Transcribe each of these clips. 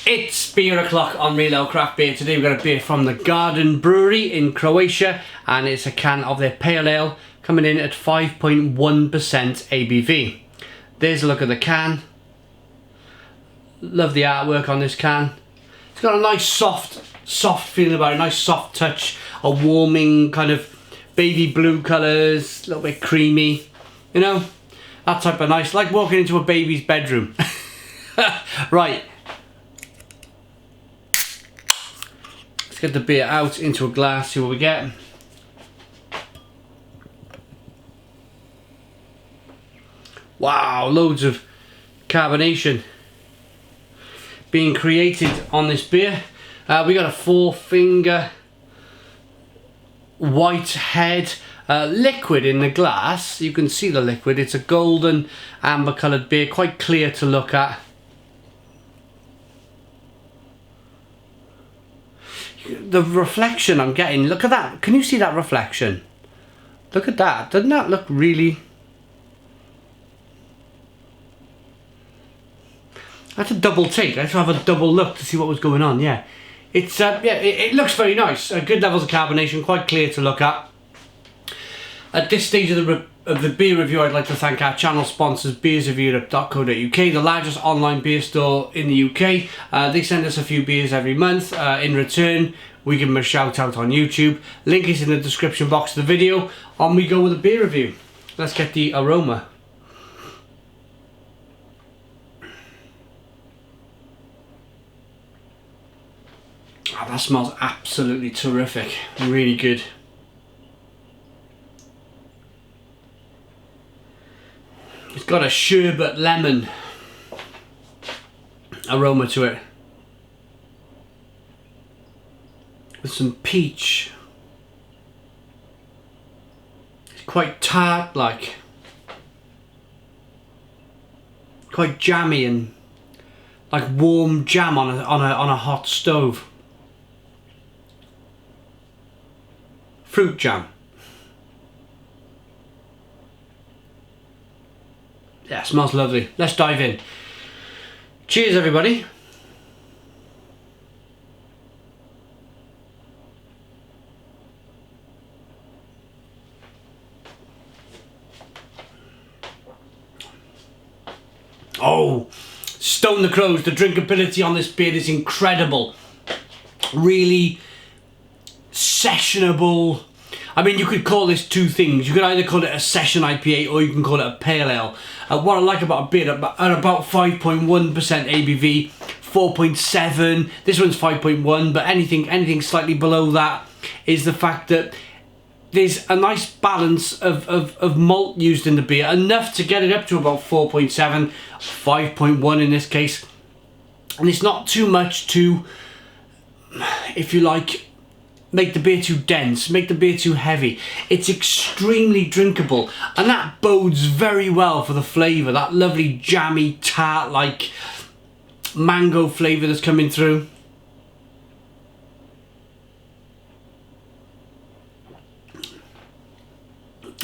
It's beer o'clock on Real Ale Craft Beer. Today we've got a beer from the Garden Brewery in Croatia, and it's a can of their pale ale coming in at 5.1% ABV. There's a look at the can. Love the artwork on this can. It's got a nice soft feeling about it, a nice soft touch, a warming kind of baby blue colours, a little bit creamy, you know, that type of nice, like walking into a baby's bedroom. Right. Get the beer out into a glass, see what we get. Wow, loads of carbonation being created on this beer. We got a 4-finger white head liquid in the glass. You can see the liquid. It's a golden amber coloured beer, quite clear to look at. The reflection I'm getting, look at that. Can you see that reflection? Look at that. Doesn't that look really... That's a double take. I had to have a double look to see what was going on. Yeah, it's yeah, it looks very nice. Good levels of carbonation, quite clear to look at. At this stage of the beer review, I'd like to thank our channel sponsors, beersofeurope.co.uk, the largest online beer store in the UK. They send us a few beers every month. In return, we give them a shout out on YouTube. Link is in the description box of the video. On we go with a beer review. Let's get the aroma. Oh, that smells absolutely terrific. Really good. It's got a sherbet lemon aroma to it, with some peach. It's quite tart, like quite jammy and like warm jam on a hot stove. Fruit jam. Yeah, smells lovely. Let's dive in. Cheers, everybody. Oh, stone the crows. The drinkability on this beer is incredible. Really sessionable. I mean, you could call this two things. You could either call it a session IPA or you can call it a pale ale. What I like about a beer at about 5.1% ABV, 4.7. This one's 5.1, but anything slightly below that is the fact that there's a nice balance of malt used in the beer, enough to get it up to about 4.7, 5.1 in this case. And it's not too much to, if you like, make the beer too dense, make the beer too heavy. It's extremely drinkable, and that bodes very well for the flavour, that lovely jammy tart like mango flavour that's coming through.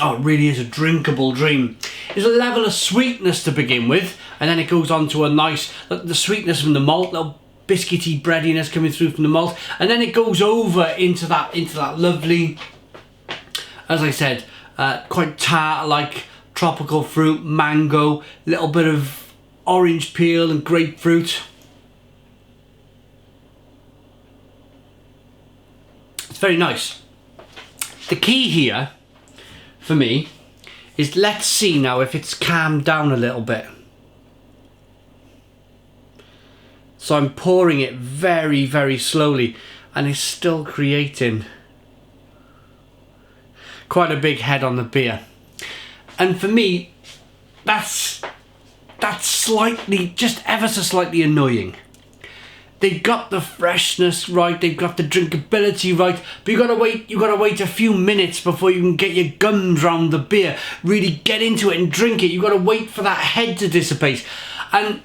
Oh, it really is a drinkable dream. There's a level of sweetness to begin with, and then it goes on to a nice, the sweetness from the malt, little biscuity breadiness coming through from the malt, and then it goes over into that lovely, as I said, quite tart like tropical fruit, mango, little bit of orange peel and grapefruit. It's very nice. The key here for me is, let's see now if it's calmed down a little bit. So I'm pouring it very, very slowly, and it's still creating quite a big head on the beer. And for me, that's slightly, just ever so slightly annoying. They've got the freshness right, they've got the drinkability right, but you gotta wait a few minutes before you can get your gums round the beer, really get into it and drink it. You gotta wait for that head to dissipate. And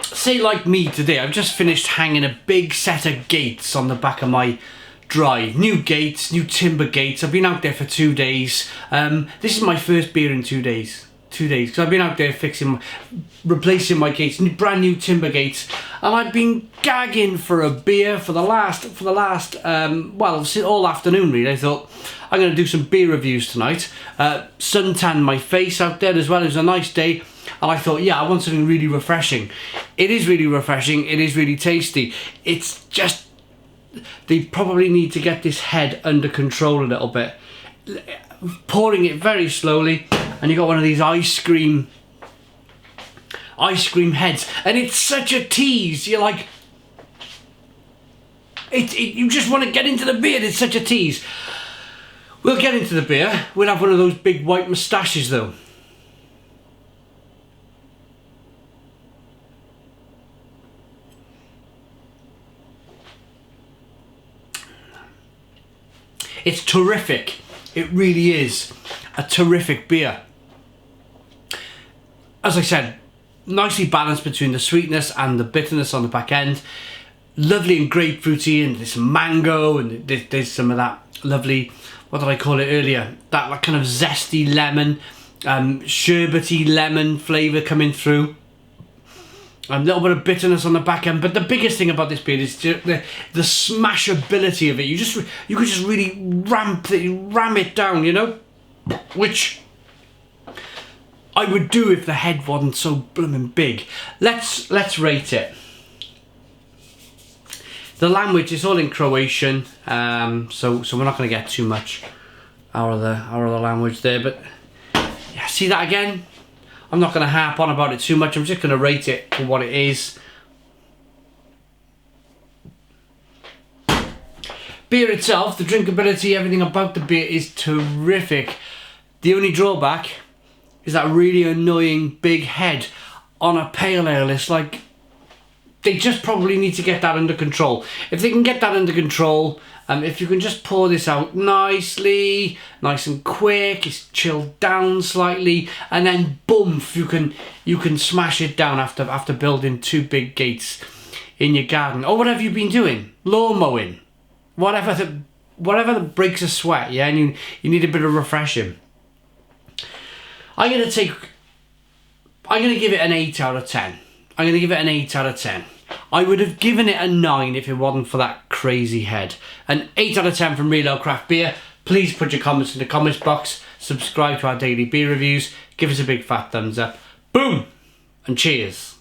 say like me today, I've just finished hanging a big set of gates on the back of my drive. New gates, new timber gates. I've been out there for 2 days. This is my first beer in 2 days. 2 days, because I've been out there replacing my gates, brand new timber gates, and I've been gagging for a beer for the last well, all afternoon really. I thought I'm going to do some beer reviews tonight. Suntan my face out there as well. It was a nice day, and I thought, yeah, I want something really refreshing. It is really refreshing. It is really tasty. It's just, they probably need to get this head under control a little bit. Pouring it very slowly, and you got one of these ice cream heads, and it's such a tease. You're like, you just want to get into the beer. It's such a tease. We'll get into the beer. We'll have one of those big white moustaches though. It's terrific. It really is a terrific beer. As I said, nicely balanced between the sweetness and the bitterness on the back end. Lovely and grapefruity, and there's some mango, and there's some of that lovely, what did I call it earlier? That like kind of zesty lemon, sherbety lemon flavour coming through. A little bit of bitterness on the back end, but the biggest thing about this beer is the smashability of it. You could just really ram it down, you know, which I would do if the head wasn't so blooming big. Let's rate it. The language is all in Croatian, so we're not going to get too much out of the language there. But yeah, see that again. I'm not going to harp on about it too much. I'm just going to rate it for what it is. Beer itself, the drinkability, everything about the beer is terrific. The only drawback is that really annoying big head on a pale ale. It's like, they just probably need to get that under control. If they can get that under control, if you can just pour this out nicely, nice and quick, it's chilled down slightly, and then boom, you can smash it down after building 2 big gates in your garden, or whatever you've been doing, lawn mowing, whatever that breaks a sweat, yeah, and you need a bit of refreshing. I'm gonna give it an 8 out of 10. I'm gonna give it an 8 out of 10. I would have given it a 9 if it wasn't for that crazy head. An 8 out of 10 from Real Ale Craft Beer. Please put your comments in the comments box. Subscribe to our daily beer reviews. Give us a big fat thumbs up. Boom! And cheers.